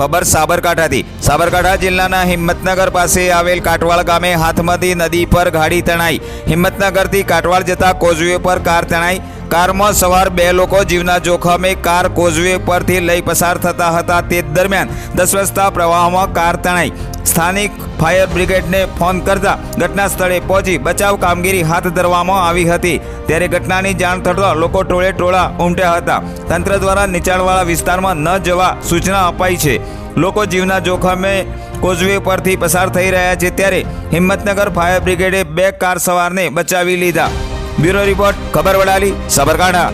ખબર સાબરકાંઠાથી। સાબરકાંઠા જિલ્લાના હિંમતનગર પાસે આવેલ કાટવાળ ગામે હાથમતી નદી પર ગાડી તણાઈ। હિંમતનગરથી કાટવાળ જતા કોઝવે પર કાર તણાઈ। કારમાં સવાર 2 લોકો જીવના જોખમે કાર કોઝવે પરથી લઈ પસાર થતા હતા। તે દરમિયાન ધસમસતા પ્રવાહમાં કાર તણાઈ। સ્થાનિક ફાયર બ્રિગેડને ફોન કરતા ઘટના સ્થળે પહોંચી બચાવ કામગીરી હાથ ધરવામાં આવી હતી। ત્યારે ઘટનાની જાણ થતાં લોકો ટોળે ટોળા ઉમટ્યા હતા। તંત્ર દ્વારા નીચાણવાળા વિસ્તારમાં ન જવા સૂચના અપાઈ છે। લોકો જીવના જોખમે કોઝવે પરથી પસાર થઈ રહ્યા છે, ત્યારે હિંમતનગર ફાયર બ્રિગેડે 2 કાર સવારને બચાવી લીધા। બ્યુરો રિપોર્ટ, ખબર વડાલી, સાબરકાંઠા।